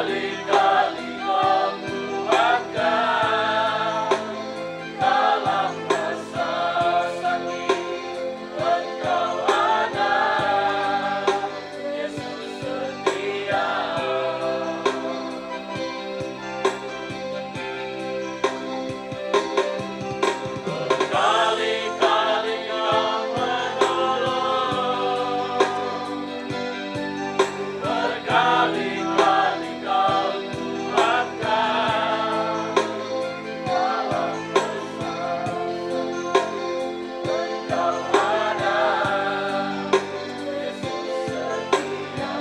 Berkali-kali kau kuatkan dalam masa sakit, Engkau ada, Yesus setia. Berkali-kali kau menolong, berkali-kali kau kuatkan dalam masa Engkau ada, Yesus setia.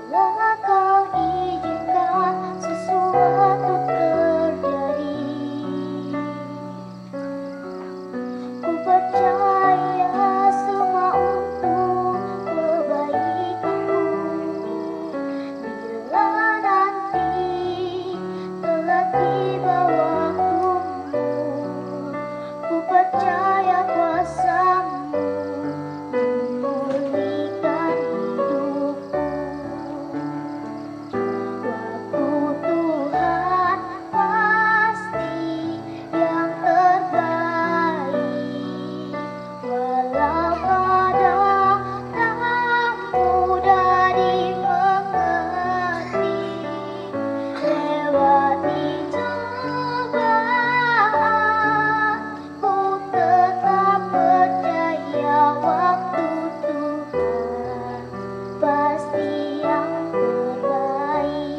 Bila kau izinkan sesuatu terjadi, ku percaya semua untuk kebaikanku. Bila nanti telah tiba waktumu, ku percaya kuasamu memulihkan hidupku. Waktu Tuhan pasti yang terbaik, walau kadang tak mudah dimengerti. Lewati cobaan, ku tetap percaya waktu Tuhan pasti yang terbaik.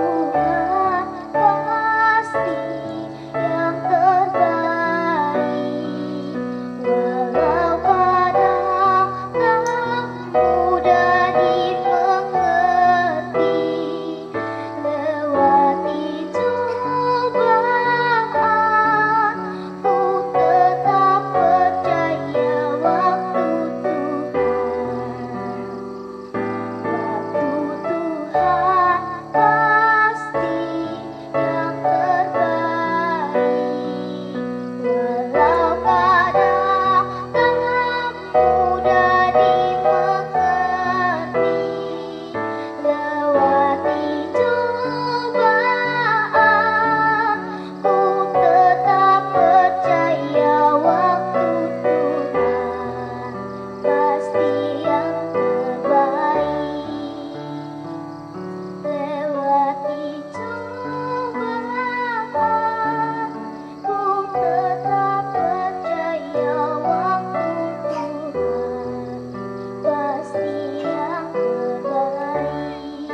Tuhan pasti yang terbaik, walau kadang tak mudah dimengerti. Lewati cobaan, ku tetap percaya waktu Tuhan. Waktu Tuhan pasti yang terbaik, walau kadang tak mudah dimengerti. Lewati cobaan, ku tetap percaya waktu Tuhan pasti yang terbaik. Lewati cobaan, ku tetap percaya waktu Tuhan pasti yang terbaik.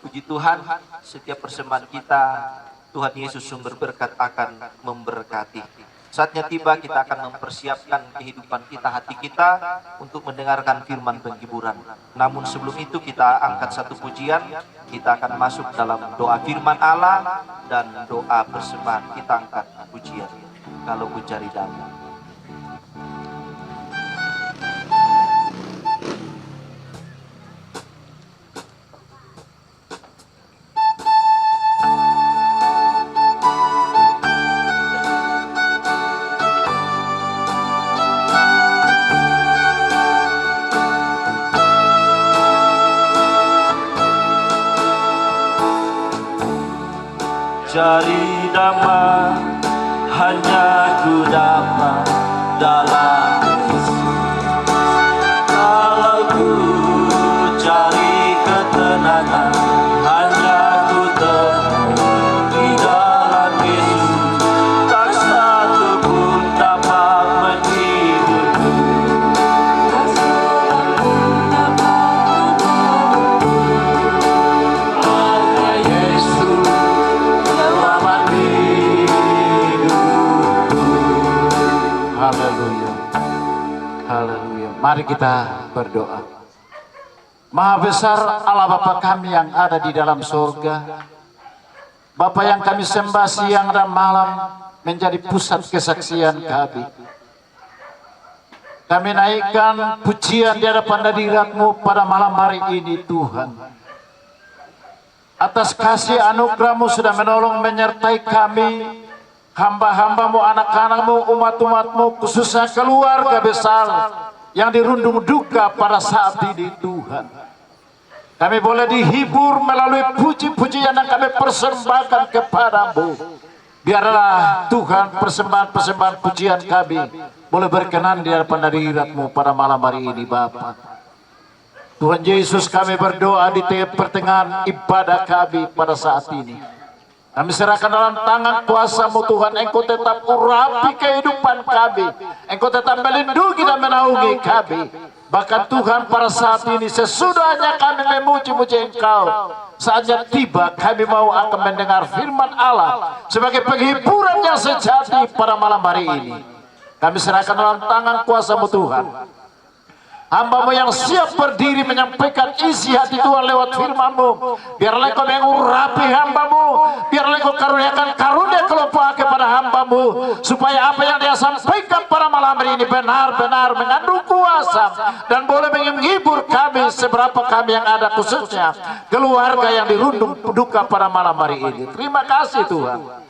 Puji Tuhan, setiap persembahan kita, Tuhan Yesus sumber berkat akan memberkati. Saatnya tiba kita akan mempersiapkan kehidupan kita, hati kita untuk mendengarkan firman penghiburan. Namun sebelum itu kita angkat satu pujian, kita akan masuk dalam doa firman Allah dan doa persembahan. Kita angkat pujian, kalau ku cari damai. Cari damai hanya ku dapat dalam Yesus. Kalau ku cari ketenangan hanya ku temui di dalam Yesus. Tak satu pun dapat menghiburku. Tak satu pun dapat menghiburku. Hanya Yesus. Haleluya. Haleluya. Mari kita berdoa. Maha besar Allah Bapa kami yang ada di dalam surga. Bapa yang kami sembah siang dan malam menjadi pusat kesaksian kami. Kami naikkan pujian di hadapan hadirat-Mu pada malam hari ini Tuhan. Atas kasih anugerah-Mu sudah menolong menyertai kami, hamba-hamba-Mu, anak-anak-Mu, umat-umat-Mu, khususnya keluarga besar yang dirundung duka pada saat ini Tuhan. Kami boleh dihibur melalui puji-pujian yang kami persembahkan kepada-Mu. Biarlah Tuhan persembahan-persembahan pujian kami boleh berkenan di hadapan hadirat-Mu pada malam hari ini Bapa. Tuhan Yesus, kami berdoa di pertengahan ibadah kami pada saat ini. Kami serahkan dalam tangan kuasa-Mu Tuhan. Engkau tetap urapi kehidupan kami. Engkau tetap melindungi dan menaungi kami. Bahkan Tuhan pada saat ini sesudahnya kami memuji-muji Engkau, saatnya tiba kami mau akan mendengar firman Allah sebagai penghiburan yang sejati pada malam hari ini. Kami serahkan dalam tangan kuasa-Mu Tuhan. Hamba-Mu yang siap berdiri menyampaikan isi hati Tuhan lewat firman-Mu. Biarlah Engkau mengurapi hamba-Mu. Biarlah Engkau karuniakan karunia kelompok kepada hamba-Mu. Supaya apa yang Dia sampaikan pada malam hari ini benar-benar mengandung kuasa. Dan boleh menghibur kami seberapa kami yang ada, khususnya keluarga yang dirundung duka pada malam hari ini. Terima kasih Tuhan.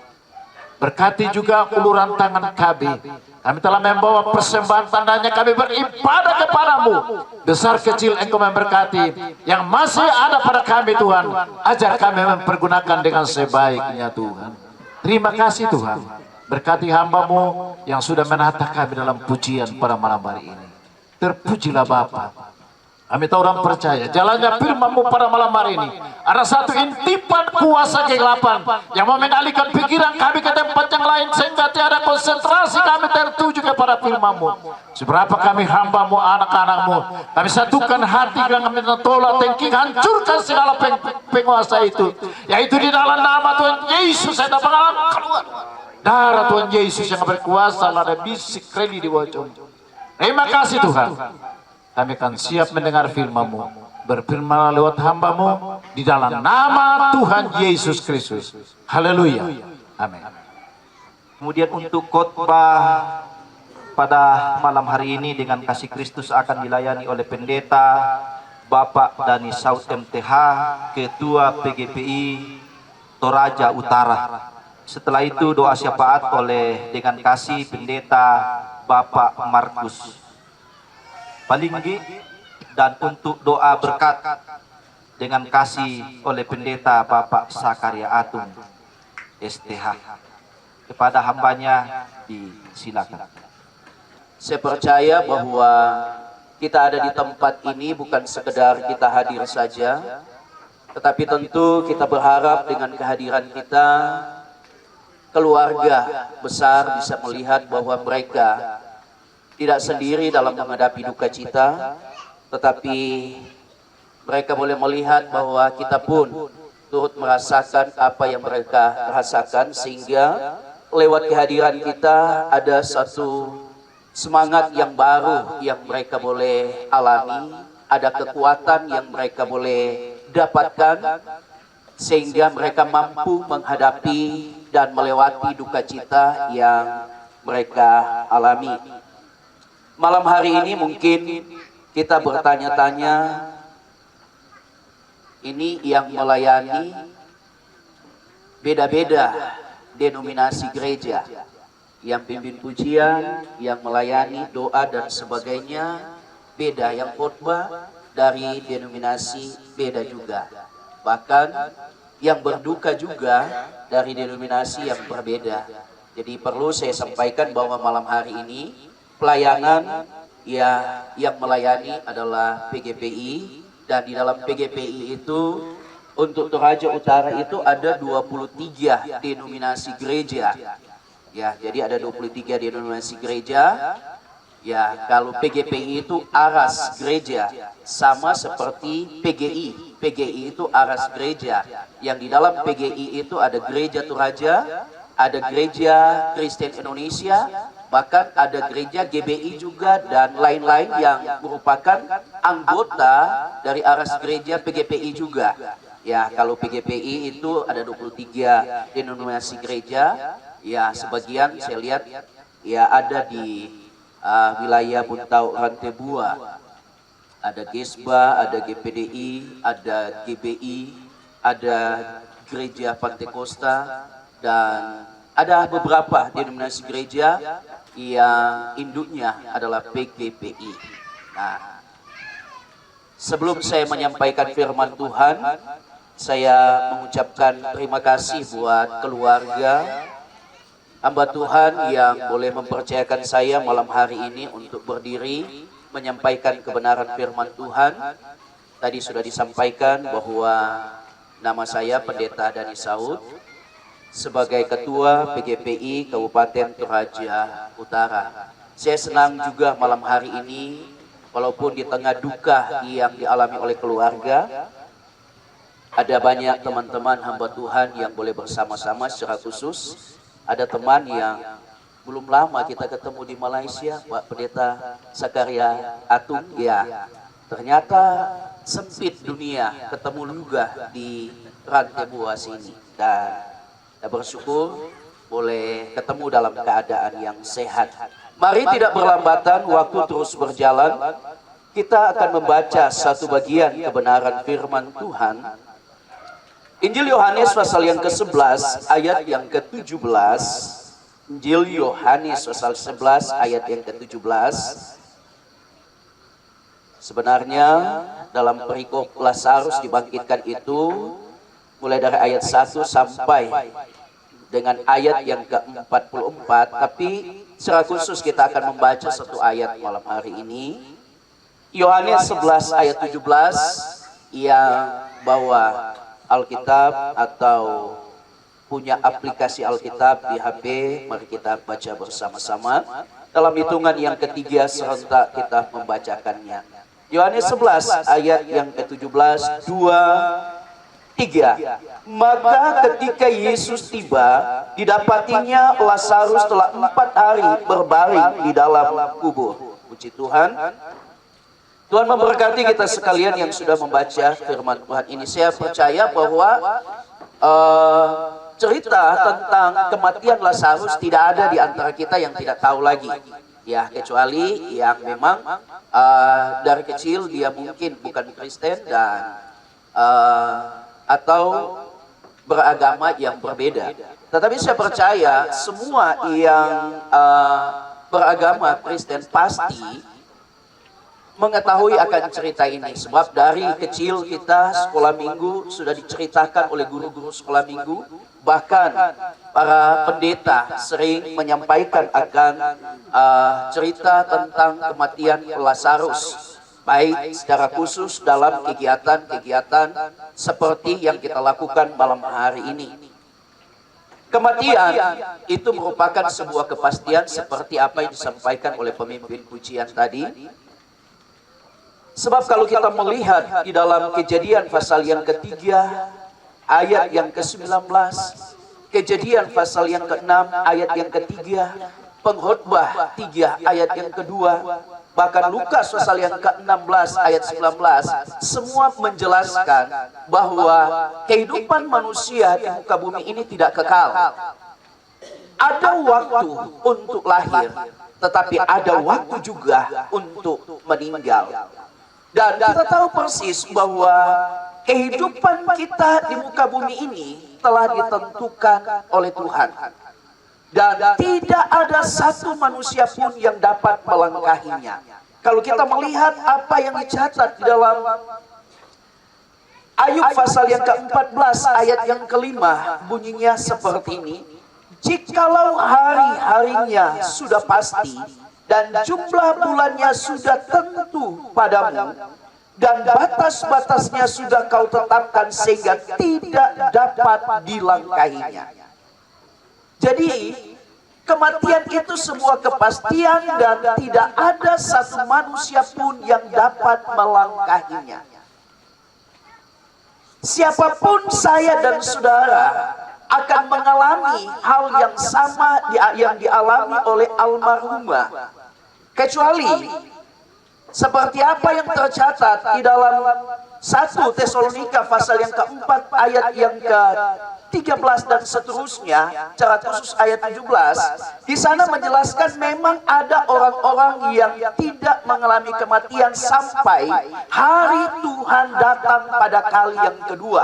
Berkati juga uluran tangan kami. Kami telah membawa persembahan tandanya kami beribadah kepada-Mu. Besar kecil Engkau memberkati. Yang masih ada pada kami Tuhan, ajar kami mempergunakan dengan sebaiknya Tuhan. Terima kasih Tuhan. Berkati hamba-Mu yang sudah menata kami dalam pujian pada malam hari ini. Terpujilah Bapa. Kami tahu dan percaya jalannya firman-Mu pada malam hari ini ada satu intipan kuasa kegelapan yang mau mengalihkan pikiran kami ke tempat yang lain sehingga tiada konsentrasi kami tertuju kepada firman-Mu. Seberapa kami hamba-Mu, anak-anak-Mu, kami satukan hati dan kami tolak tengking, hancurkan segala penguasa itu, yaitu di dalam nama Tuhan Yesus. Saya dapat mengalami keluar darah Tuhan Yesus yang berkuasa, lada bisik reli di wajah. Terima kasih Tuhan. Kami akan siap mendengar firman-Mu. Berfirman lewat hamba-Mu di dalam nama Tuhan Yesus Kristus. Haleluya. Amin. Kemudian untuk khotbah pada malam hari ini dengan kasih Kristus akan dilayani oleh pendeta Bapak Dani Saud MTH, Ketua PGPI Toraja Utara. Setelah itu doa syafaat oleh dengan kasih pendeta Bapak Markus Palinggi, dan untuk doa berkat dengan kasih oleh pendeta Bapak Sakaria Atung STH. Kepada hambanya disilakan. Saya percaya bahwa kita ada di tempat ini bukan sekedar kita hadir saja, tetapi tentu kita berharap dengan kehadiran kita, keluarga besar bisa melihat bahwa mereka tidak sendiri dalam menghadapi duka cita, tetapi mereka boleh melihat bahwa kita pun turut merasakan apa yang mereka rasakan, sehingga lewat kehadiran kita ada satu semangat yang baru yang mereka boleh alami, ada kekuatan yang mereka boleh dapatkan, sehingga mereka mampu menghadapi dan melewati duka cita yang mereka alami. Malam hari ini mungkin kita bertanya-tanya, ini yang melayani beda-beda denominasi gereja, yang pimpin pujian, yang melayani doa dan sebagainya beda, yang khotbah dari denominasi beda juga, bahkan yang berduka juga dari denominasi yang berbeda. Jadi perlu saya sampaikan bahwa malam hari ini pelayanan yang melayani adalah PGPI, dan di dalam PGPI itu untuk Toraja Utara itu ada 23 denominasi gereja. Ya, jadi ada 23 denominasi gereja. Ya, kalau PGPI itu aras gereja, sama seperti PGI. PGI itu aras gereja. Yang di dalam PGI itu ada gereja Toraja, ada gereja Kristen Indonesia, bahkan ada gereja GBI juga, dan lain-lain yang merupakan anggota dari aras gereja PGPI juga. Ya, kalau PGPI itu ada 23 denominasi gereja. Ya, sebagian saya lihat ya ada di wilayah Buntau Rantebua. Ada Gesba, ada GPDI, ada GBI, ada Gereja Pantekosta, dan ada beberapa denominasi gereja yang induknya adalah PGPI. Nah, sebelum saya menyampaikan firman Tuhan, saya mengucapkan terima kasih buat keluarga hamba Tuhan yang boleh mempercayakan saya malam hari ini untuk berdiri menyampaikan kebenaran firman Tuhan. Tadi sudah disampaikan bahwa nama saya Pendeta Dani Saud sebagai Ketua PGPI Kabupaten Toraja Utara. Saya senang juga malam hari ini, walaupun di tengah duka yang dialami oleh keluarga, ada banyak teman-teman hamba Tuhan yang boleh bersama-sama secara khusus. Ada teman yang belum lama kita ketemu di Malaysia, Pak Pendeta Sakaria Atung. Ya, ternyata sempit dunia, ketemu juga di Rantebua sini. Dan kita bersyukur boleh ketemu dalam keadaan yang sehat. Mari tidak berlambatan, waktu terus berjalan. Kita akan membaca satu bagian kebenaran firman Tuhan. Injil Yohanes pasal yang ke-11 ayat yang ke-17. Injil Yohanes pasal 11 ayat yang ke-17. Sebenarnya dalam perikop Lazarus dibangkitkan itu mulai dari ayat 1 sampai dengan ayat yang ke-44, tapi secara khusus kita akan membaca satu ayat malam hari ini. Yohanes 11 ayat 17 yang bawa Alkitab atau punya aplikasi Alkitab di HP, mari kita baca bersama-sama. Dalam hitungan yang ketiga serentak kita membacakannya. Yohanes 11 ayat yang ke-17, 2, 3. Maka ketika Yesus tiba, didapatinya Lazarus telah 4 hari berbaring di dalam kubur. Puji Tuhan. Tuhan memberkati kita sekalian yang sudah membaca firman Tuhan ini. Saya percaya bahwa cerita tentang kematian Lazarus tidak ada di antara kita yang tidak tahu lagi. Ya, kecuali yang memang dari kecil dia mungkin bukan Kristen dan atau beragama yang berbeda. Tetapi saya percaya semua yang beragama Kristen pasti mengetahui akan cerita ini. Sebab dari kecil kita sekolah minggu sudah diceritakan oleh guru-guru sekolah minggu. Bahkan para pendeta sering menyampaikan akan cerita tentang kematian Lazarus. Baik secara khusus dalam kegiatan-kegiatan seperti yang kita lakukan malam hari ini. Kematian itu merupakan sebuah kepastian seperti apa yang disampaikan oleh pemimpin pujian tadi. Sebab kalau kita melihat di dalam Kejadian pasal yang ketiga ayat yang ke-19, Kejadian pasal yang ke-6 ayat yang ketiga, Pengkhotbah 3 ayat yang kedua, bahkan Lukas pasal yang ke-16 ayat 19, semua menjelaskan bahwa kehidupan manusia di muka bumi ini tidak kekal. Ada waktu untuk lahir, tetapi ada waktu juga untuk meninggal. Dan kita tahu persis bahwa kehidupan kita di muka bumi ini telah ditentukan oleh Tuhan. Dan tidak ada satu manusia pun yang dapat melangkahinya. Kalau kita melihat apa yang dicatat di dalam Ayub pasal yang ke-14 ayat yang ke-5, bunyinya seperti ini. Jikalau hari-harinya sudah pasti dan jumlah bulannya sudah tentu padamu, dan batas-batasnya sudah kau tetapkan sehingga tidak dapat dilangkahinya. Jadi kematian itu sebuah kepastian dan tidak ada satu manusia pun yang dapat melangkahinya. Siapapun saya dan saudara akan mengalami hal yang sama yang dialami oleh almarhumah, kecuali seperti apa yang tercatat di dalam 1 Tesalonika pasal yang keempat ayat yang ke-13 dan seterusnya, secara khusus ayat 17, di sana menjelaskan memang ada orang-orang yang tidak mengalami kematian sampai hari Tuhan datang pada kali yang kedua.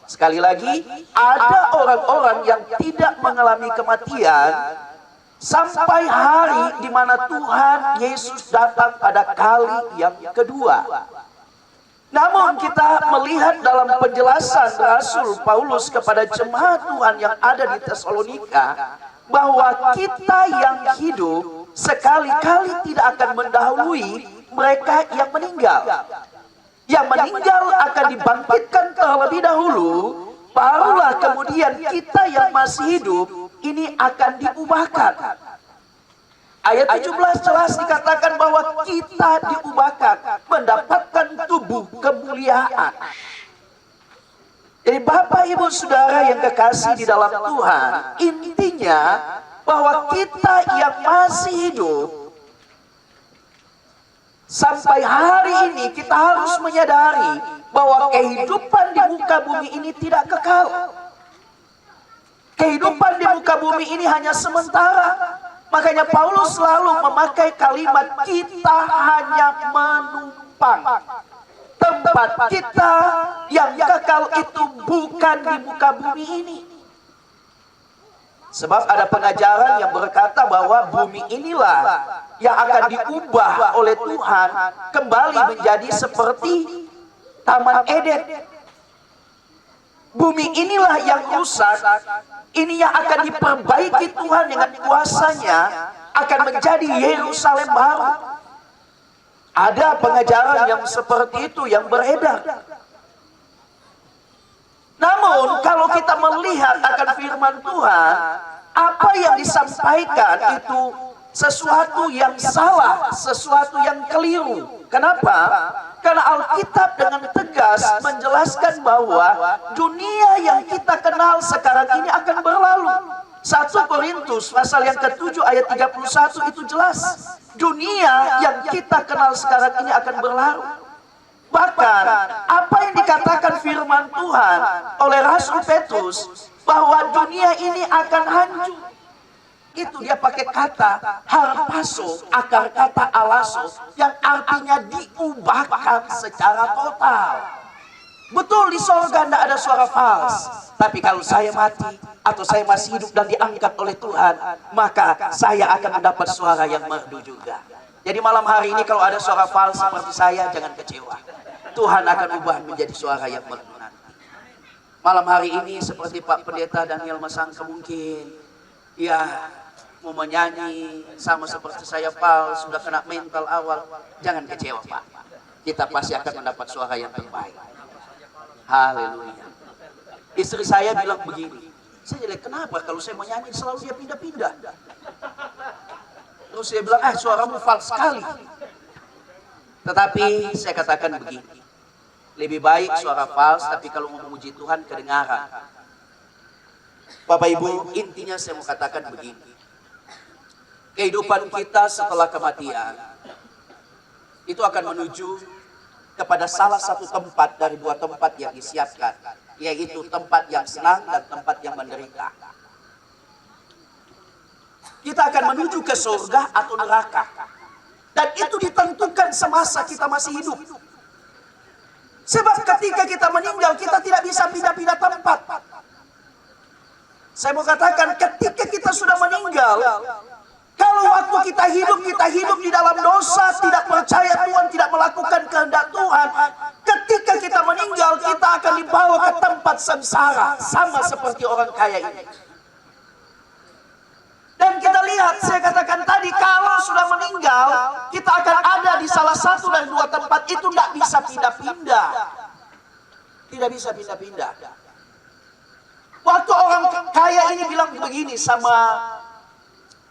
Sekali lagi, ada orang-orang yang tidak mengalami kematian sampai hari di mana Tuhan Yesus datang pada kali yang kedua. Namun kita melihat dalam penjelasan Rasul Paulus kepada jemaat Tuhan yang ada di Tesalonika, bahwa kita yang hidup sekali-kali tidak akan mendahului mereka yang meninggal. Yang meninggal akan dibangkitkan terlebih dahulu, barulah kemudian kita yang masih hidup ini akan diubahkan. Ayat 17 jelas dikatakan bahwa kita diubahkan, mendapatkan tubuh kemuliaan. Jadi Bapak Ibu Saudara yang kekasih di dalam Tuhan, intinya bahwa kita yang masih hidup sampai hari ini kita harus menyadari bahwa kehidupan di muka bumi ini tidak kekal. Kehidupan di muka bumi ini hanya sementara. Makanya Paulus selalu memakai kalimat kita hanya menumpang. Tempat kita yang kekal itu bukan di muka bumi ini. Sebab ada pengajaran yang berkata bahwa bumi inilah yang akan diubah oleh Tuhan kembali menjadi seperti Taman Eden. Bumi inilah yang rusak, ini yang akan diperbaiki Tuhan dengan kuasanya, akan menjadi Yerusalem baru. Ada pengajaran yang seperti itu yang beredar. Namun kalau kita melihat akan firman Tuhan, apa yang disampaikan itu sesuatu yang salah, sesuatu yang keliru. Kenapa? Karena Alkitab dengan tegas menjelaskan bahwa dunia yang kita kenal sekarang ini akan berlalu. 1 Korintus pasal yang ke-7 ayat 31 itu jelas. Dunia yang kita kenal sekarang ini akan berlalu. Bahkan apa yang dikatakan firman Tuhan oleh Rasul Petrus bahwa dunia ini akan hancur. Itu dia pakai kata harpaso, akar kata alaso, yang artinya diubahkan secara total. Betul, di sorga tidak ada suara fals. Tapi kalau saya mati atau saya masih hidup dan diangkat oleh Tuhan, maka saya akan mendapat suara yang merdu juga. Jadi malam hari ini kalau ada suara fals seperti saya, jangan kecewa. Tuhan akan ubah menjadi suara yang merdu nanti. Malam hari ini seperti Pak Pendeta Daniel Masangka mungkin, ya mau menyanyi sama seperti saya fals, sudah kena mental awal. Jangan kecewa Pak, kita pasti akan mendapat suara yang terbaik. Haleluya. Istri saya bilang begini, saya jelek kenapa kalau saya menyanyi selalu dia pindah-pindah. Terus dia bilang, suaramu fals sekali. Tetapi saya katakan begini, lebih baik suara fals, tapi kalau mau memuji Tuhan kedengaran. Bapak Ibu, intinya saya mau katakan begini, kehidupan kita setelah kematian itu akan menuju kepada salah satu tempat dari dua tempat yang disiapkan, yaitu tempat yang senang dan tempat yang menderita. Kita akan menuju ke surga atau neraka, dan itu ditentukan semasa kita masih hidup. Sebab ketika kita meninggal, kita tidak bisa pindah-pindah tempat. Saya mau katakan, ketika kita sudah meninggal, kalau waktu kita hidup di dalam dosa, tidak percaya Tuhan, tidak melakukan kehendak Tuhan, ketika kita meninggal, kita akan dibawa ke tempat sengsara, sama seperti orang kaya ini. Dan kita lihat, saya katakan tadi, kalau sudah meninggal, kita akan ada di salah satu dari dua tempat itu, tidak bisa pindah-pindah. Tidak bisa pindah-pindah. Waktu orang kaya ini bilang begini sama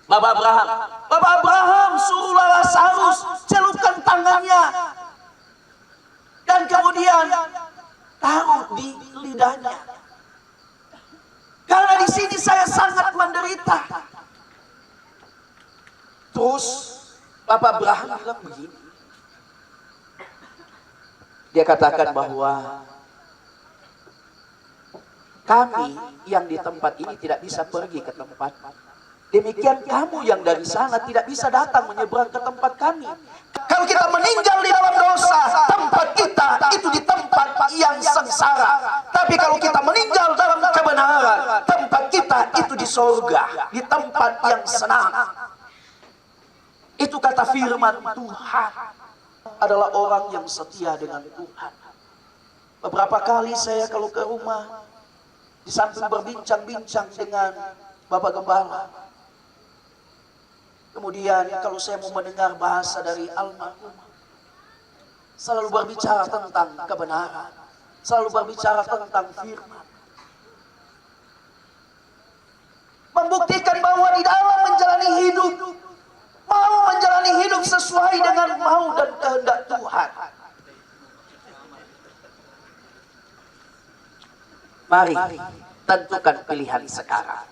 Bapak Abraham, Bapak Abraham, suruhlah Lazarus celupkan tangannya dan kemudian taruh di lidahnya. Karena di sini saya sangat menderita. Terus Bapak Abraham bilang begini, Dia katakan bahwa kami yang di tempat ini tidak bisa pergi ke tempat. Demikian kamu yang dari sana tidak bisa datang menyeberang ke tempat kami. Kalau kita meninggal di dalam dosa, tempat kita itu di tempat yang sengsara. Tapi kalau kita meninggal dalam kebenaran, tempat kita itu di surga, di tempat yang senang. Itu kata firman Tuhan. Adalah orang yang setia dengan Tuhan. Beberapa kali saya kalau ke rumah, di samping berbincang-bincang dengan Bapak Gembala, kemudian kalau saya mau mendengar bahasa dari almarhum, selalu berbicara tentang kebenaran, selalu berbicara tentang firman, membuktikan bahwa di dalam menjalani hidup, mau menjalani hidup sesuai dengan mau dan kehendak Tuhan. Mari tentukan pilihan sekarang.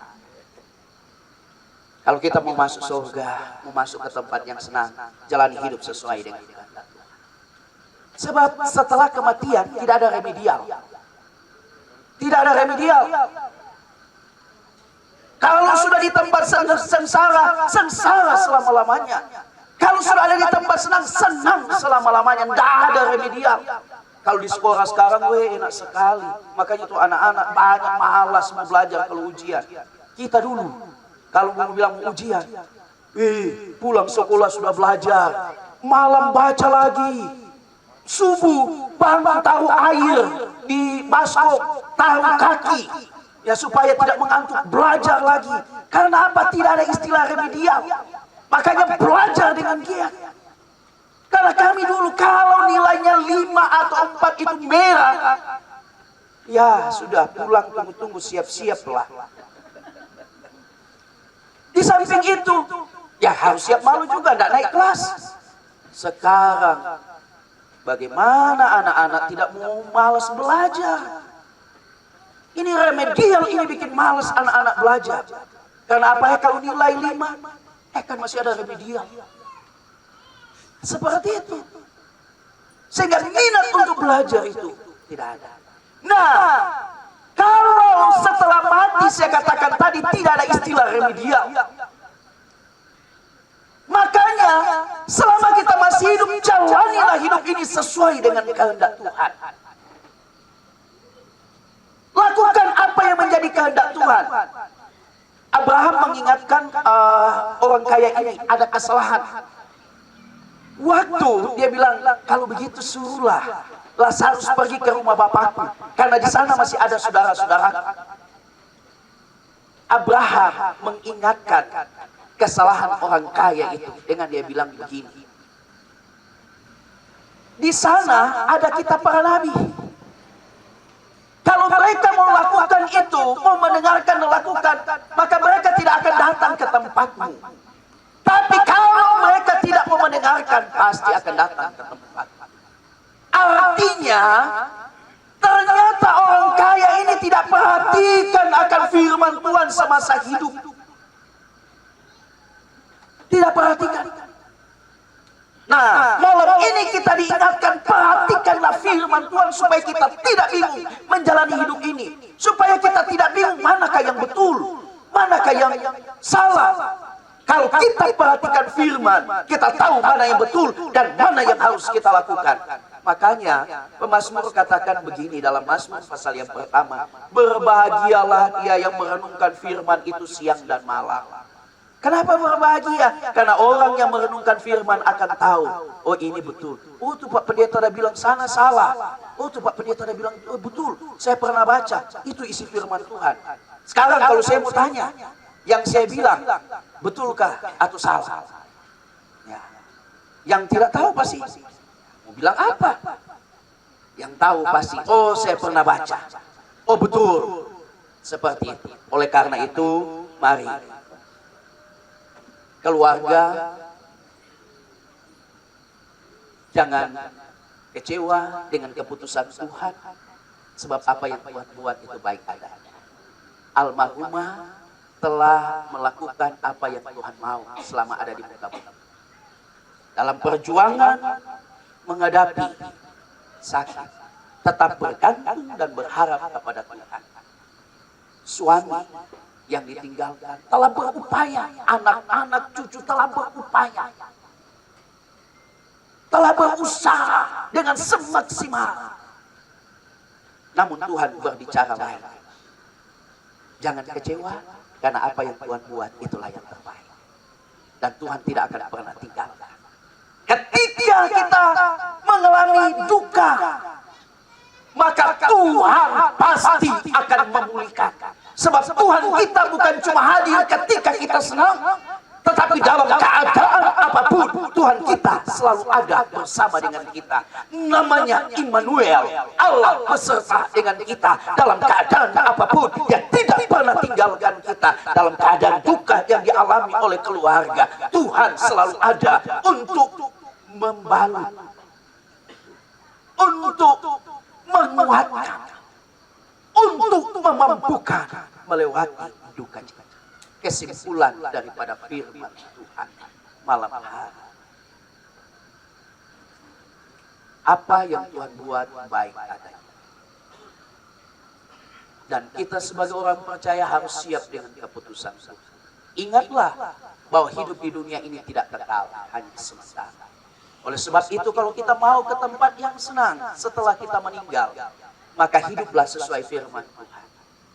Kalau kita mau masuk surga, mau masuk ke tempat yang senang, jalani hidup sesuai dengan kehendak Tuhan. Sebab setelah kematian tidak ada remedial. Tidak ada remedial. Kalau sudah di tempat sengsara, sengsara selama-lamanya. Kalau sudah ada di tempat senang, senang selama-lamanya. Tidak ada remedial. Kalau di sekolah sekarang, enak sekali. Makanya tuh anak-anak banyak malas mau belajar kalau ujian. Kita dulu, kalau mau bilang ujian, pulang sekolah sudah belajar. Malam baca lagi. Subuh bangun taruh air di baskom, taruh kaki. Ya supaya tidak mengantuk, belajar lagi. Karena apa? Tidak ada istilah remedial. Makanya belajar dengan giat. Karena kami dulu kalau nilainya 5 atau 4 itu merah, ya sudah pulang, tunggu-tunggu, siap-siap lah. Di samping itu, ya harus siap malu juga, tidak naik kelas. Sekarang, bagaimana anak-anak tidak mau malas belajar? Ini remedial, ini bikin malas anak-anak belajar. Karena apa ya, kalau nilai 5, kan masih ada remedial. Seperti itu. Sehingga minat untuk belajar itu tidak ada. Nah, kalau setelah mati saya katakan tadi tidak ada istilah remedial. Makanya selama kita masih hidup, jalanilah hidup ini sesuai dengan kehendak Tuhan. Lakukan apa yang menjadi kehendak Tuhan. Abraham mengingatkan orang kaya ini ada kesalahan. Waktu dia bilang, kalau begitu suruhlah Lazarus pergi ke rumah bapakku, karena di sana masih ada saudara-saudara. Abraham mengingatkan kesalahan orang kaya itu dengan dia bilang begini. Di sana ada kitab para nabi. Kalau mereka mau lakukan itu, mau mendengarkan dan lakukan, maka mereka tidak akan datang ke tempatmu. Tapi kalau mereka tidak mau mendengarkan, pasti akan datang ke tempat. Artinya, ternyata orang kaya ini tidak perhatikan akan firman Tuhan semasa hidup. Tidak perhatikan. Nah, malam ini kita diingatkan, perhatikanlah firman Tuhan supaya kita tidak bingung menjalani hidup ini. Supaya kita tidak bingung manakah yang betul, manakah yang salah. Kalau kita perhatikan firman, kita tahu mana yang betul dan mana yang harus kita lakukan. Makanya pemazmur katakan begini dalam Mazmur pasal yang pertama, berbahagialah dia yang merenungkan firman itu siang dan malam. Kenapa berbahagia? Karena orang yang merenungkan firman akan tahu, oh ini betul. Oh tuh Pak Pendeta ada bilang sana salah. Oh tuh Pak Pendeta ada bilang, oh betul, saya pernah baca, itu isi firman Tuhan. Sekarang kalau saya mau tanya, yang saya bilang, betulkah atau salah? Ya. Yang tidak tahu pasti mau bilang apa? Yang tahu pasti, oh saya pernah baca. Oh betul. Seperti itu. Oleh karena itu, mari keluarga jangan kecewa dengan keputusan Tuhan. Sebab apa yang Tuhan buat itu baik adanya. Almarhumah telah melakukan apa yang Tuhan mau selama ada di muka bumi. Dalam perjuangan menghadapi sakit, tetap bergantung dan berharap kepada Tuhan. Suami yang ditinggalkan telah berupaya, anak-anak cucu telah berupaya, telah berusaha dengan semaksimal. Namun Tuhan berbicara lain. Jangan kecewa, karena apa yang Tuhan buat itulah yang terbaik. Dan Tuhan tidak akan pernah tinggalkan. Ketika kita mengalami duka, maka Tuhan pasti akan memulihkan. Sebab Tuhan kita bukan cuma hadir ketika kita senang, tetapi dalam keadaan apapun Tuhan kita selalu ada bersama dengan kita. Namanya Immanuel, Allah beserta dengan kita dalam keadaan apapun. Dia tidak pernah tinggalkan kita dalam keadaan duka yang dialami oleh keluarga. Tuhan selalu ada untuk membalut, untuk menguatkan, untuk memampukan melewati duka cita. Kesimpulan daripada firman Tuhan malam hari, apa yang Tuhan buat baik adanya. Dan kita sebagai orang percaya harus siap dengan keputusan Tuhan. Ingatlah bahwa hidup di dunia ini tidak kekal, hanya sementara. Oleh sebab itu, kalau kita mau ke tempat yang senang setelah kita meninggal, maka hiduplah sesuai firman Tuhan,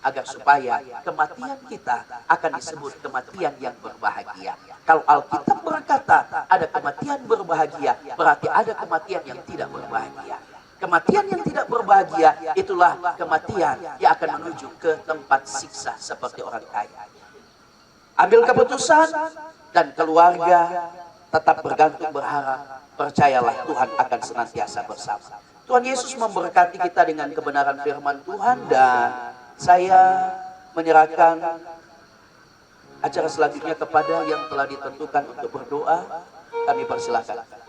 agar supaya kematian kita akan disebut kematian yang berbahagia. Kalau Alkitab berkata ada kematian berbahagia, berarti ada kematian yang tidak berbahagia. Kematian yang tidak berbahagia itulah kematian yang akan menuju ke tempat siksa seperti orang kaya. Ambil keputusan, dan keluarga tetap bergantung berharap. Percayalah Tuhan akan senantiasa bersama. Tuhan Yesus memberkati kita dengan kebenaran firman Tuhan, dan saya menyerahkan acara selanjutnya kepada yang telah ditentukan untuk berdoa. Kami persilahkan.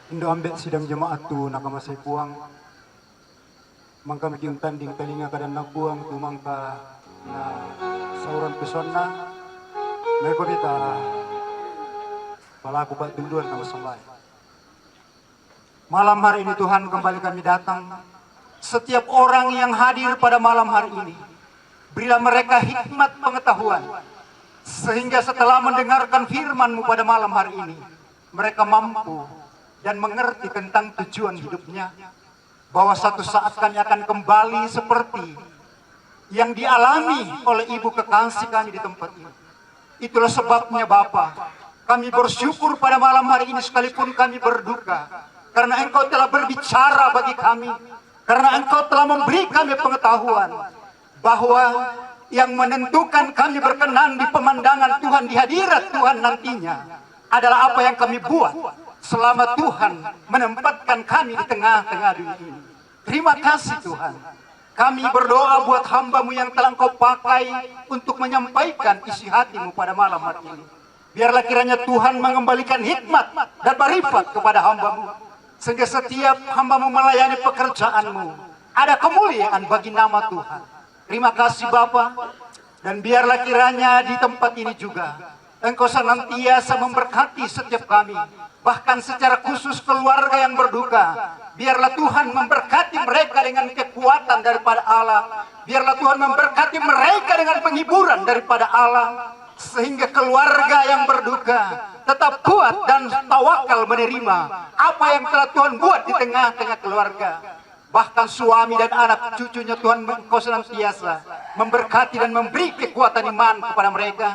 Indo ambek sidang jemaat tu nakama saya puang mangka miking tanding telinga kadan nabuang tu mangka na sauran pesona mereka kita palaku bat tunduan nama sembah. Malam hari ini Tuhan kembali kami datang. Setiap orang yang hadir pada malam hari ini, berilah mereka hikmat pengetahuan, sehingga setelah mendengarkan firman-Mu pada malam hari ini, mereka mampu dan mengerti tentang tujuan hidupnya, bahwa satu saat kami akan kembali seperti yang dialami oleh ibu kekasih kami di tempat ini. Itulah sebabnya Bapa, kami bersyukur pada malam hari ini sekalipun kami berduka, karena Engkau telah berbicara bagi kami, karena Engkau telah memberi kami pengetahuan bahwa yang menentukan kami berkenan di pemandangan Tuhan, di hadirat Tuhan nantinya adalah apa yang kami buat selama Tuhan menempatkan kami di tengah-tengah dunia ini. Terima kasih Tuhan. Kami berdoa buat hamba-Mu yang telah Engkau pakai untuk menyampaikan isi hati-Mu pada malam hari ini. Biarlah kiranya Tuhan mengembalikan hikmat dan marifat kepada hamba-Mu, sehingga setiap hamba-Mu melayani pekerjaan-Mu ada kemuliaan bagi nama Tuhan. Terima kasih Bapa, dan biarlah kiranya di tempat ini juga Engkau senantiasa memberkati setiap kami, bahkan secara khusus keluarga yang berduka. Biarlah Tuhan memberkati mereka dengan kekuatan daripada Allah. Biarlah Tuhan memberkati mereka dengan penghiburan daripada Allah, sehingga keluarga yang berduka tetap kuat dan tawakal menerima apa yang telah Tuhan buat di tengah-tengah keluarga. Bahkan suami dan anak cucunya Tuhan Engkau senantiasa memberkati dan memberi kekuatan iman kepada mereka,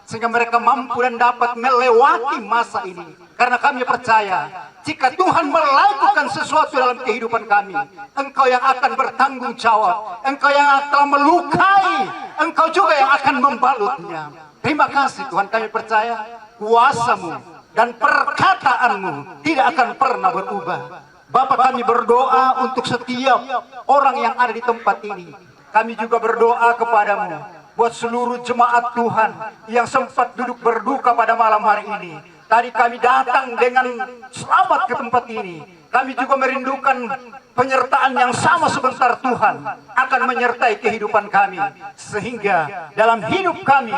sehingga mereka mampu dan dapat melewati masa ini. Karena kami percaya, jika Tuhan melakukan sesuatu dalam kehidupan kami, Engkau yang akan bertanggung jawab, Engkau yang akan melukai, Engkau juga yang akan membalutnya. Terima kasih Tuhan, kami percaya kuasa-Mu dan perkataan-Mu tidak akan pernah berubah. Bapa, kami berdoa untuk setiap orang yang ada di tempat ini. Kami juga berdoa kepada-Mu buat seluruh jemaat Tuhan yang sempat duduk berduka pada malam hari ini. Tadi kami datang dengan selamat ke tempat ini. Kami juga merindukan penyertaan yang sama sebentar Tuhan akan menyertai kehidupan kami. Sehingga dalam hidup kami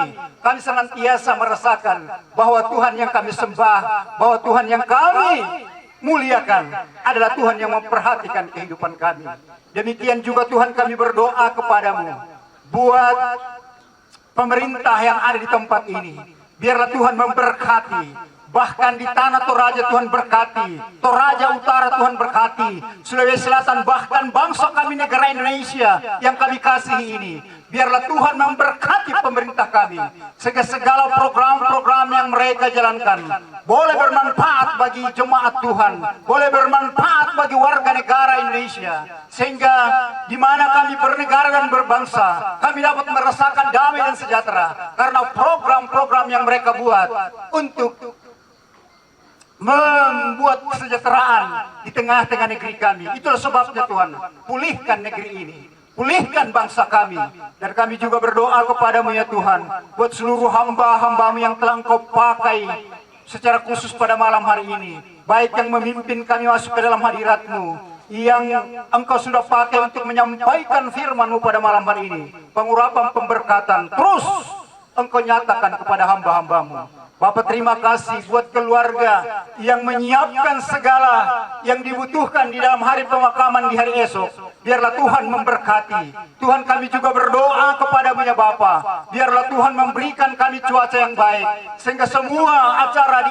senantiasa merasakan bahwa Tuhan yang kami sembah, bahwa Tuhan yang kami muliakan adalah Tuhan yang memperhatikan kehidupan kami. Demikian juga Tuhan kami berdoa kepadamu buat pemerintah yang ada di tempat ini. Biarlah Tuhan memberkati. Bahkan di tanah Toraja Tuhan berkati, Toraja Utara Tuhan berkati, Sulawesi Selatan, bahkan bangsa kami negara Indonesia yang kami kasihi ini. Biarlah Tuhan memberkati pemerintah kami, sehingga segala program-program yang mereka jalankan boleh bermanfaat bagi jemaat Tuhan, boleh bermanfaat bagi warga negara Indonesia, sehingga di mana kami bernegara dan berbangsa, kami dapat merasakan damai dan sejahtera karena program-program yang mereka buat untuk membuat kesejahteraan di tengah-tengah negeri kami. Itulah sebabnya Tuhan, pulihkan negeri ini, pulihkan bangsa kami. Dan kami juga berdoa kepadamu ya Tuhan, buat seluruh hamba-hambamu yang telah Engkau pakai secara khusus pada malam hari ini, baik yang memimpin kami masuk ke dalam hadirat-Mu, yang Engkau sudah pakai untuk menyampaikan firman-Mu pada malam hari ini, pengurapan pemberkatan terus Engkau nyatakan kepada hamba-hambamu. Bapak terima kasih buat keluarga yang menyiapkan segala yang dibutuhkan di dalam hari pemakaman di hari esok. Biarlah Tuhan memberkati. Tuhan kami juga berdoa kepadamu ya Bapa. Biarlah Tuhan memberikan kami cuaca yang baik. Sehingga semua acara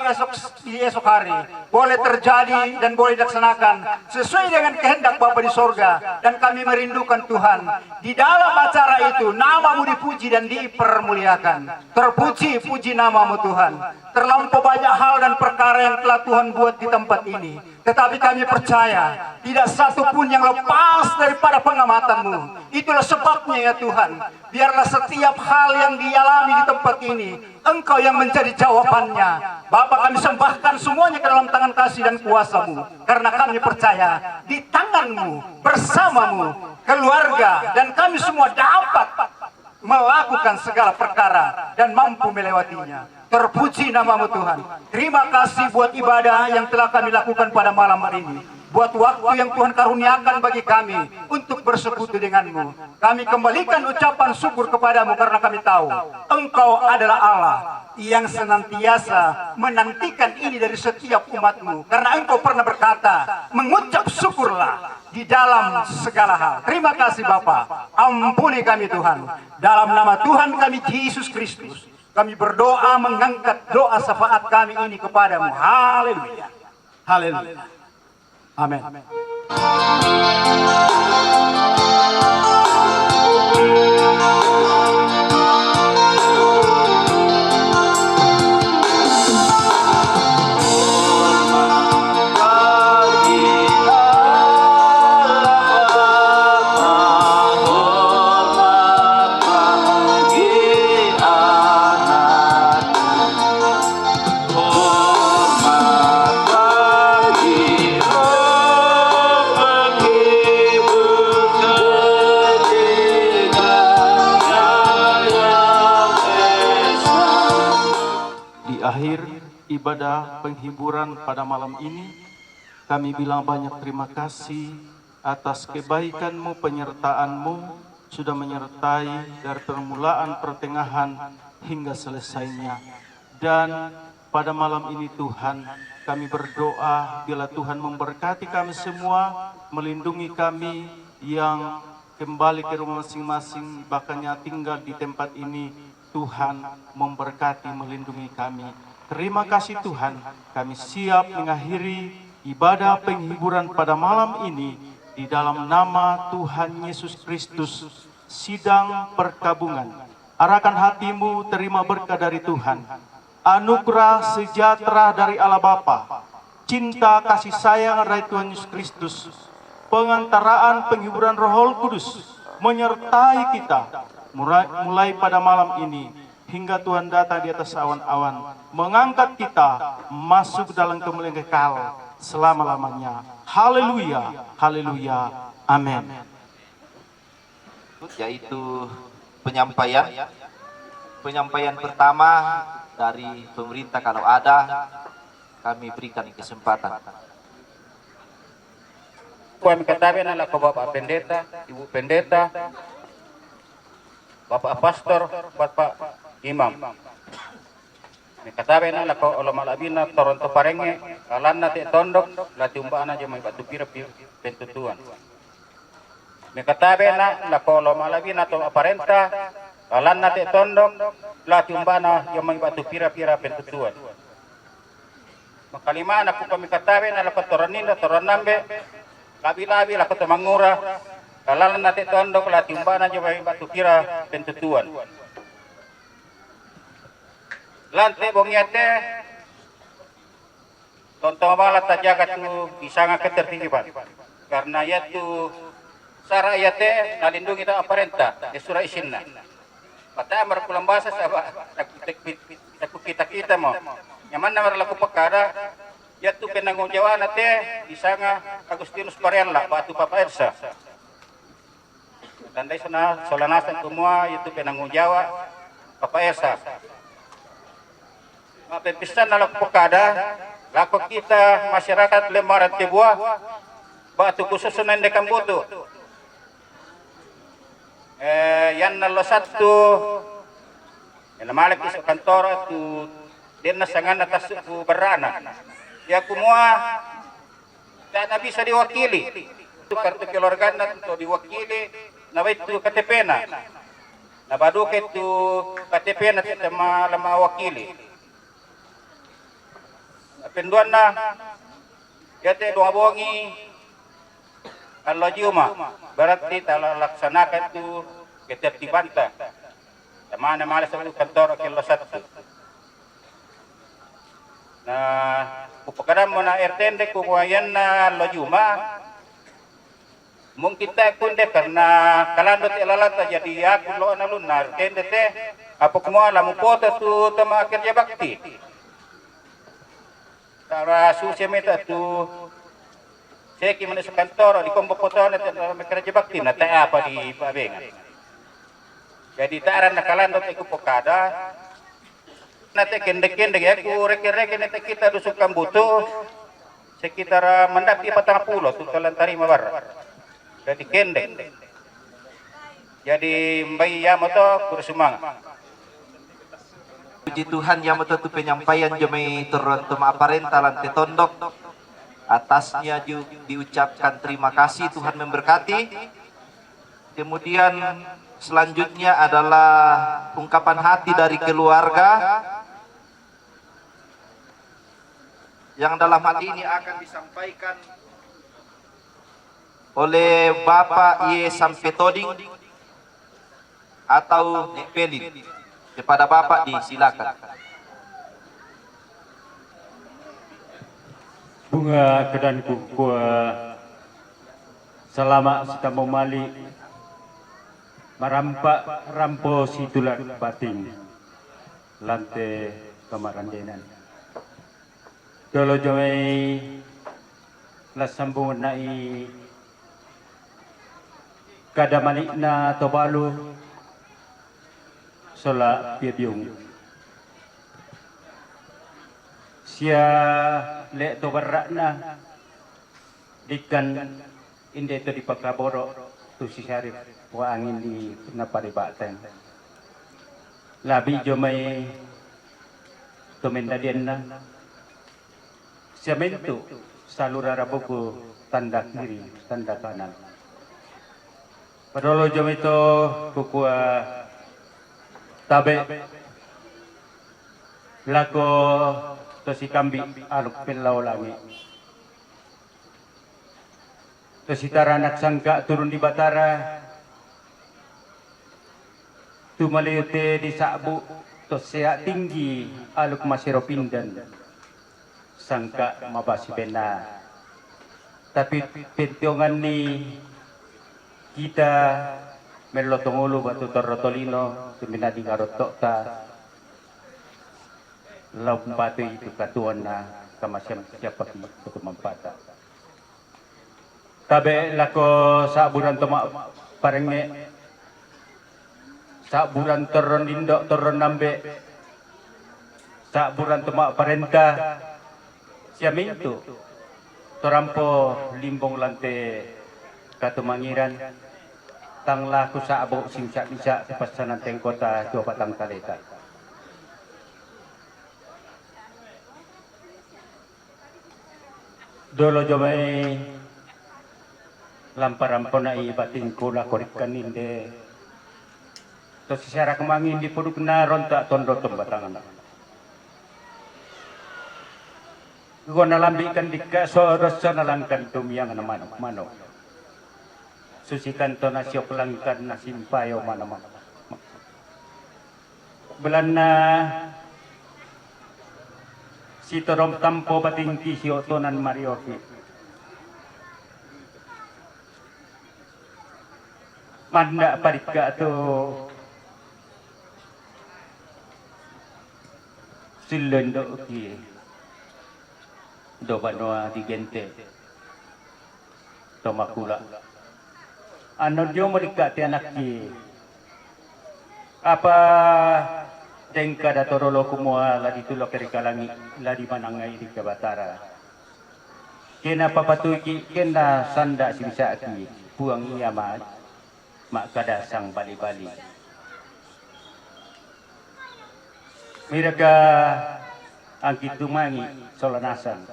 di esok hari boleh terjadi dan boleh dilaksanakan sesuai dengan kehendak Bapa di sorga. Dan kami merindukan Tuhan. Di dalam acara itu namamu dipuji dan dipermuliakan. Terpuji puji namamu Tuhan. Terlampau banyak hal dan perkara yang telah Tuhan buat di tempat ini. Tetapi kami percaya tidak satu pun yang lepas daripada pengamatan-Mu. Itulah sebabnya ya Tuhan, biarlah setiap hal yang dialami di tempat ini Engkau yang menjadi jawabannya. Bapa, kami sembahkan semuanya ke dalam tangan kasih dan kuasa-Mu, karena kami percaya di tangan-Mu, bersama-Mu, keluarga dan kami semua dapat melakukan segala perkara dan mampu melewatinya. Terpuji namamu Tuhan. Terima kasih buat ibadah yang telah kami lakukan pada malam hari ini. Buat waktu yang Tuhan karuniakan bagi kami untuk bersekutu dengan-Mu. Kami kembalikan ucapan syukur kepadamu karena kami tahu Engkau adalah Allah yang senantiasa menantikan ini dari setiap umat-Mu. Karena Engkau pernah berkata, mengucap syukurlah di dalam segala hal. Terima kasih Bapa. Ampuni kami Tuhan. Dalam nama Tuhan kami Yesus Kristus, kami berdoa mengangkat doa syafaat kami ini kepadamu. Haleluya. Haleluya. Amin. Ibadah penghiburan pada malam ini, kami bilang banyak terima kasih atas kebaikan-Mu, penyertaan-Mu sudah menyertai dari permulaan, pertengahan hingga selesainya. Dan pada malam ini Tuhan, kami berdoa bila Tuhan memberkati kami semua, melindungi kami yang kembali ke rumah masing-masing, bahkan yang tinggal di tempat ini. Tuhan memberkati, melindungi kami. Terima kasih Tuhan, kami siap mengakhiri ibadah penghiburan pada malam ini di dalam nama Tuhan Yesus Kristus. Sidang perkabungan, arahkan hatimu, terima berkah dari Tuhan. Anugerah sejahtera dari Allah Bapa, cinta kasih sayang dari Tuhan Yesus Kristus, pengantaraan penghiburan Roh Kudus menyertai kita mulai pada malam ini hingga Tuhan datang di atas awan-awan, mengangkat kita masuk dalam kemuliaan kekal selama-lamanya. Haleluya, haleluya, amin. Yaitu penyampaian pertama dari pemerintah kalau ada, kami berikan kesempatan. Kami katakan adalah ke Bapak Pendeta, Ibu Pendeta, Bapak Pastor, Bapak Imam. Kami katakan adalah ke ulama labina Toronto Parenge, kalan nate tondok, lati umbaan aja may batu pira pentutuan. Kami katakan adalah ke ulama labina to aparenta, kalan nate tondok, lati umbaan aja may batu pira pentutuan. Makalima aku kami katakan adalah ke Toraninda, Toranambe, labi-labi lah kota mangura, kalan nate tondok lah timbana aja batu kira pentutuan. Lante bongiate, tonton bala tajaga tu isanga ketertiban, karena ya tu sara yate nalindungi ta aparenta di surah isinna. Mata markulang bahasa sabah kita mo, nyaman na marlaku pekada. Ya tu penanggung jawab nate isanga Agustinus Parella batu Papa Elsa. Tandai sana solanasan semua itu penanggung jawab Papa Elsa. Mapepisan dalam pekada laku kita masyarakat Lembaran Tibuah batu khusus nendekan butuh. Yang nalo satu yang malik isu kantor tu dinas sangan atas suku berana. Ya kumua tidak bisa diwakili. Itu kartu keluarga untuk diwakili. Nawa itu KTP na. Nabadu itu KTP na sama lama wakili. Penduan na. Yate doa bongi. Allah juma. Berarti telah laksanakan itu ketertiban ta. Mana malas itu kantor kilo 1. Nah, kupakaram mo na RTND kukuhayan na lojuma. Mungkin tak kunde karena kalandot ilalata jadi aku lo na lunar. RTND te apa kumua lamu foto tu tama kerja bakti. Tara susi meta tu seki mana kantor di kombo foto na tama kerja bakti na ta apa di pabengan. Jadi taran na kalandot iku pokada. Nate kendek-kendek ya, ku reke-reke nate kita dusukan butuh sekitar mendaki 40 tuh kalian tarima bar. Jadi kendek. Jadi mbai ya moto kursumang. Puji Tuhan yang betul tu penyampaian jemai turun tema aparenta lantai tondok. Atasnya juga diucapkan terima kasih, Tuhan memberkati. Kemudian selanjutnya adalah ungkapan hati dari keluarga yang dalam hal ini akan disampaikan oleh Bapak Ye Sampetoding atau Nek Pelin. Kepada Bapak disilakan. Bunga kedan kukua selama kita memali merampak rampo situlat batin lantai kemarandenan. Kalau jomai las sambung nai kada manikna tobalu sola piabiung sia le tobarakna dikan inde to dipakaboro tu si syarif wa angin di naparibateng labi jomai to mendadienna Siamento salura rabuku tanda kiri, tanda kanan. Padahal jam itu buku tabe lako tosi kambi aluk pelau langi. Tosi tara anak sangka turun di Batara. Tu maliote di Sabu tosi tinggi aluk Masiropindan. Sangka mabasi pena, tapi pentiongan ni kita melotongulu batu torotolino tumina di garotok ta lauk batu itu katuan na kamasyam siapa untuk mempata. Tabe lako saburan toma parenge saburan toron indok toron nambe saburan toma parenta Siamintu torampo limbong lante katumangiran tanglah kusabo simsak bisa sepasanan tengkota Jawa Batang Taleta. Dolo jomai lamparampo na ibating kula korikan inde to secara kemangin di puduk na rontak tondo tombatangan. Gua nalambikan di kasoros nalangkan tumiyang na manok. Susikan to na siyo pelangkan na simpayo manok. Belan na si torom tampo bating kisyo tonan Marioki. Manda parika to silendo ki do banua digente to makula. Ano dio mereka ti anak ki apa tengka da torolo kumua ladi tulo kerikalangi ladi manangai di kabatara kena papatuy ki kena sanda simsa ki buang iya mak kada sang bali-bali miraga ang kitumangi solanasan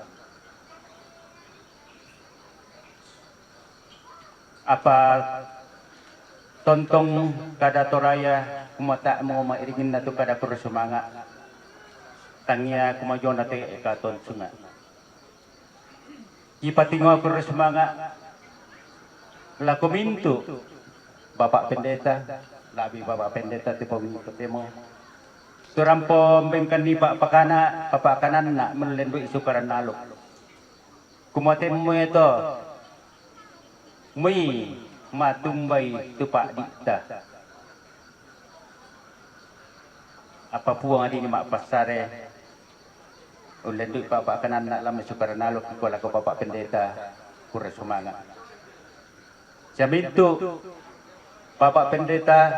apa tontong kada toraya kumata mo mairingin na to kada kurusumanga tangya kumajon na te katon sunga ipatingo kurusumanga la kumintu Bapak Pendeta labi Bapak Pendeta ti paminto temo turampo bengkan ni Pak Pakanan na menlendo isukaran nalok kumate mo ito muy matumbay tupak dikta apa puang adi ni mak pasare ulen du Bapak Kanan nak lama sukaran nalok kuala ko Bapak Pendeta kura sumanga jamintu Bapak Pendeta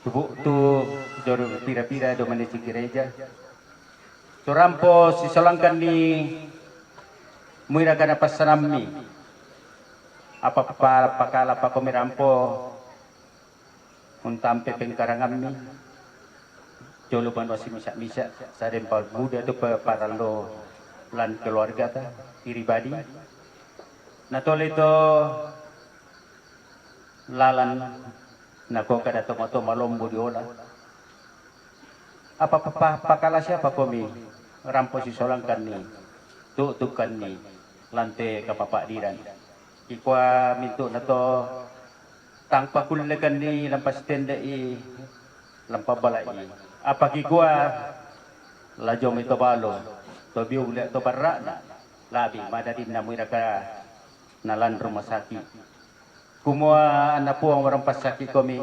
tubuh tu joro pira-pira do manisi gereja turampo si solangkan ni muira kana pasanami apa pakala pa komirampo untampe pengkarangan mi jolo ban wasi misa sadem pa muda tu para lo lan keluarga ta pribadi natole to lalan nako kada tomato malombo diola apa pakala siapa komi rampo si solangkan ni tukan ni lante kapapak diran ikwa minto na to tangpa kulilagan ni lampas tenda i lampa balai apa kikwa lajo mito balo to biule to barra na labi madadin na muira ka nalan rumah sakit kumua anak puang merampas sakit komi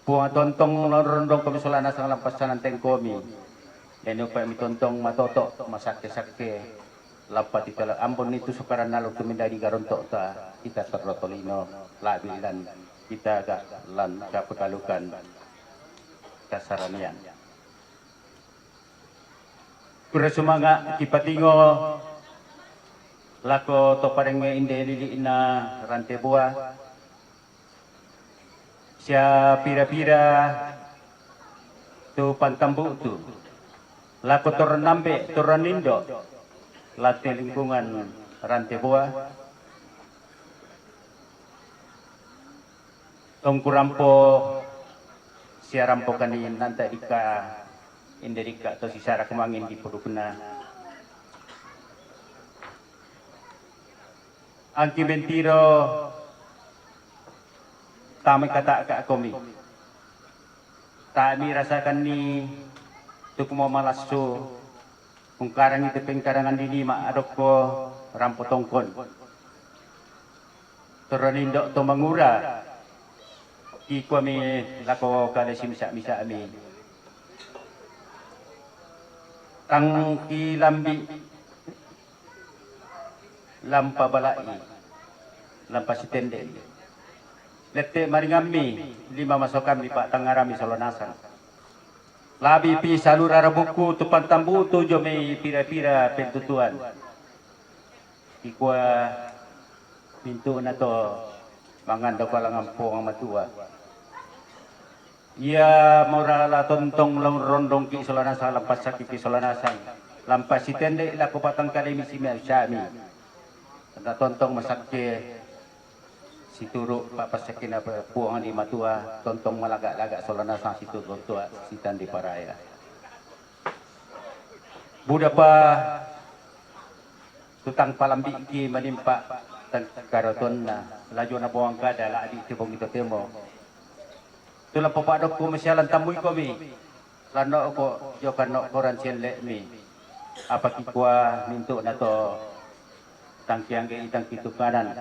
puang tontong rondong komi solana sang lampasan teng komi eno pa mi tontong matoto masake-sake lapat itu ambon itu sukaran nalok tumindari garontok ta kita terrotolino labi dan kita gak lan kapekalukan kasaranian kura sumanga kipatingo lako to pareng inde lili ina rante buah sia pira-pira tu pantambu tu lako toranambe toranindo latih lingkungan rantai buah tongkurampo siarampo kanin nanta ika inderika atau sisara kemangin di pudukna angki mentiro tami kata kak komi tami rasakan ni tukumo malasu kungkarang itu pengkarangan di lima adoko rampo tongkon teranindo to mangura iko mi lako kale simsa misa ami tangki lambi lampa balai lampa sitende lete maringami lima masokan di Pak Tangarami Solonasan Labi pi salura buku tupan tambu tu jome pira-pira pentutuan. Ikua pintu na to mangan do kalangan ang matua. Ia morala tontong long rondong ki solanasa lampas sakit ki solanasan. Lampas si tende la ko patang kali misi syami. Tanda tontong masakke si turu papasakin apa puangan di matua tontong malagak-lagak solanasan situ tua si tandi paraya. Budak pa tutang palambi ki menimpa karoton na laju na buang kada la di tibong itu temo. Tula papadok ko masyalan tamuy ko mi. Lano ko yo kanok koran siele mi. Apa kikwa minto na to tangkiang ke itang kitukanan.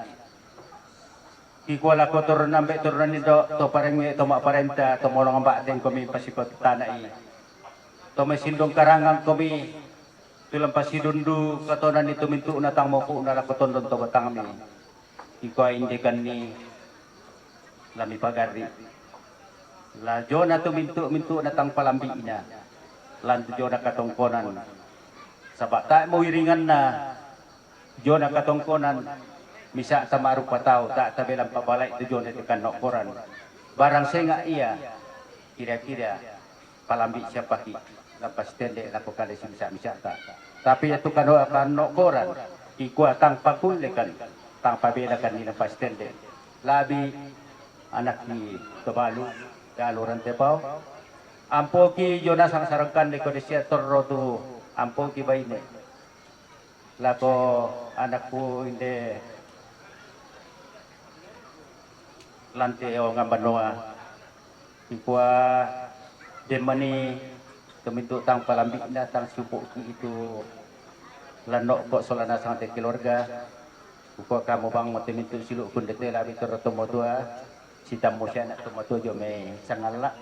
Kikwa la ko turun nambe turunan nito to pareng mi to maparenta to molong amba den ko mi pasikot tanai. To mesindong karangang ko mi tulang pasidundu katonan itu mintu na tang mo ko na la ko tondon to batang mi. Kikwa indikan ni lami pagari. La jona tu mintu natang palambi ina lan jona katongkonan sabak tak mau iringan na jona katongkonan misa sama rupa tau tak tabelam pabalai tu jona tekan nokoran barang senga iya kira-kira palambi siapa ki lapas tende lapo kali misa tak tapi itu kan nokoran ikua tang pakulekan tang pabelakan ni lapas tende labi anak ni kebalu aluran tepau ampo ki Jonas sang sarangkan de kodesia torro tu ampo ki baine lako anakku inde lante o ngambanoa ikua demani temintu tang palambi na tang supuk ki itu lanok kok solana sang te keluarga ukua kamu bang temintu siluk kun dete labi torro tua Sita Musia nak tomato jo me sangala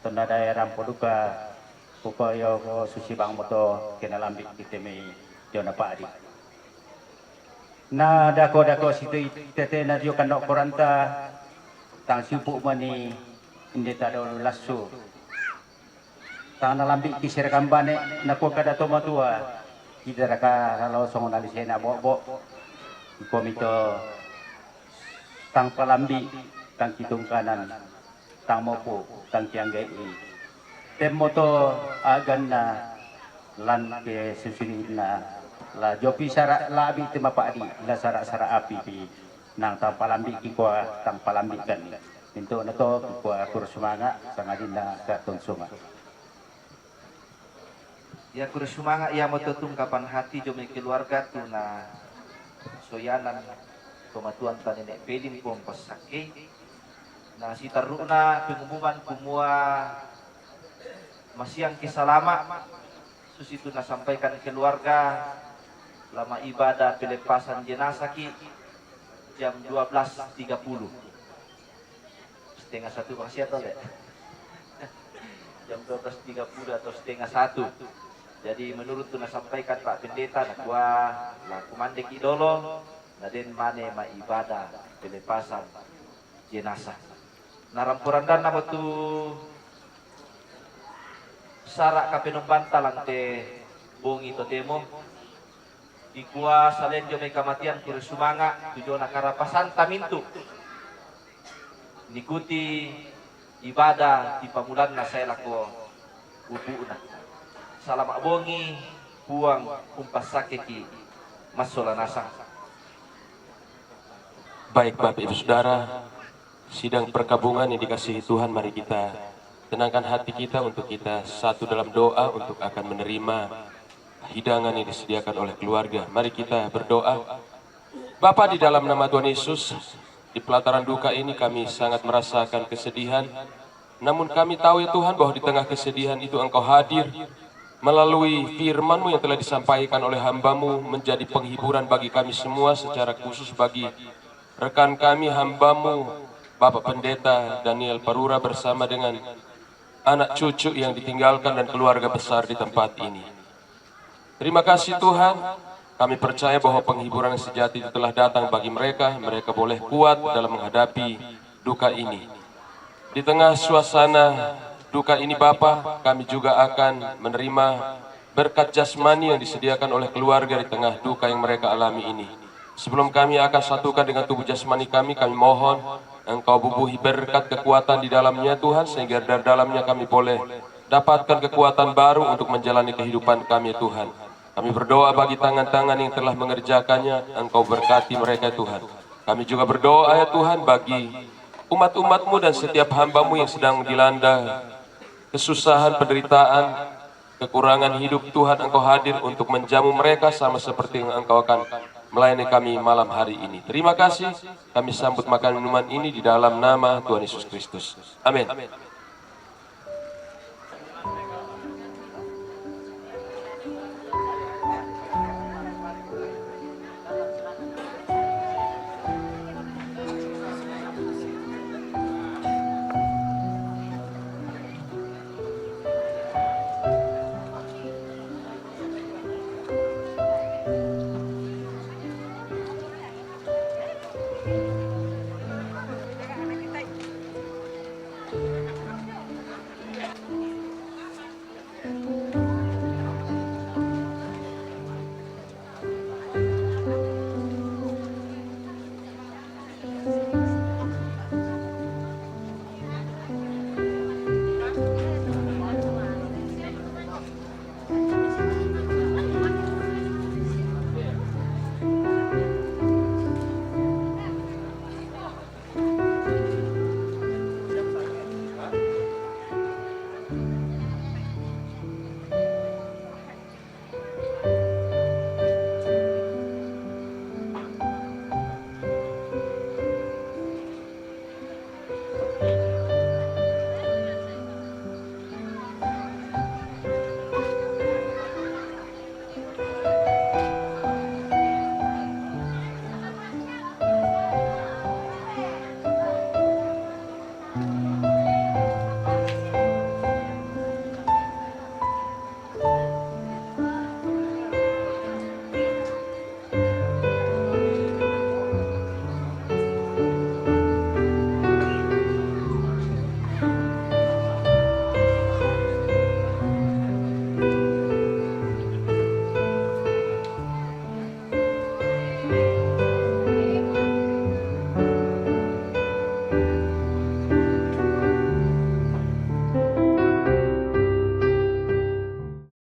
tanda daerah poduka poko yo susi bang moto kenalambi kita me jona padi na dako situ tete na dio kanok koranta tang sibuk mani inde tado lasso tang nalambi kisir kambane na ko kada tomatua kita raka kalau song nalisena bo komito tang palambi, tang kitung kanan, tang mopo, tang kianggay. Temoto agan na lan ke susunod na la jopi sara labi temapadi la sara api di nang tang palambi kikwa tang palambi kan. Minto na to kikwa kurusumanga sangadin na katonsuma. Ya kurusumanga ia mototung kapan hati jome keluarga tu na soyanan pematuan tani nek pedin kompas sake na si taruna pengumuman kumua masiang kisalama susitu na sampaikan keluarga lama ibadah pelepasan jenazah ki jam 12.30 setengah satu masih atau dek jam 12.30 atau setengah satu. Jadi menurut tu na sampaikan Pak Pendeta na kuah la kumandek idolo naden mane ma ibadah pelepasan jenazah. Narampuran dan nama tu sarak kapenom bantalang te bongi to temo ikua salen jome kamatian kuri sumanga tujuan nakarapasan tamintu nikuti ibadah di pamulan na saya lako ubu na salamak bongi buang umpas sakeki masola nasang. Baik Bapak Ibu Saudara, sidang perkabungan yang dikasihi Tuhan, mari kita tenangkan hati kita untuk kita satu dalam doa untuk akan menerima hidangan yang disediakan oleh keluarga. Mari kita berdoa. Bapa, di dalam nama Tuhan Yesus, di pelataran duka ini kami sangat merasakan kesedihan. Namun kami tahu ya Tuhan bahwa di tengah kesedihan itu Engkau hadir melalui firman-Mu yang telah disampaikan oleh hamba-Mu menjadi penghiburan bagi kami semua, secara khusus bagi rekan kami hamba-Mu Bapak Pendeta Daniel Parura bersama dengan anak cucu yang ditinggalkan dan keluarga besar di tempat ini. Terima kasih Tuhan, kami percaya bahwa penghiburan yang sejati itu telah datang bagi mereka. Mereka boleh kuat dalam menghadapi duka ini. Di tengah suasana duka ini Bapa, kami juga akan menerima berkat jasmani yang disediakan oleh keluarga di tengah duka yang mereka alami ini. Sebelum kami akan satukan dengan tubuh jasmani kami mohon Engkau bubuhi berkat kekuatan di dalamnya Tuhan, sehingga dari dalamnya kami boleh dapatkan kekuatan baru untuk menjalani kehidupan kami Tuhan. Kami berdoa bagi tangan-tangan yang telah mengerjakannya, Engkau berkati mereka Tuhan. Kami juga berdoa ya Tuhan bagi umat-umat-Mu dan setiap hamba-Mu yang sedang dilanda kesusahan, penderitaan, kekurangan hidup Tuhan. Engkau hadir untuk menjamu mereka sama seperti yang Engkau akan melayani kami malam hari ini. Terima kasih, kami sambut makan minuman ini di dalam nama Tuhan Yesus Kristus. Amin.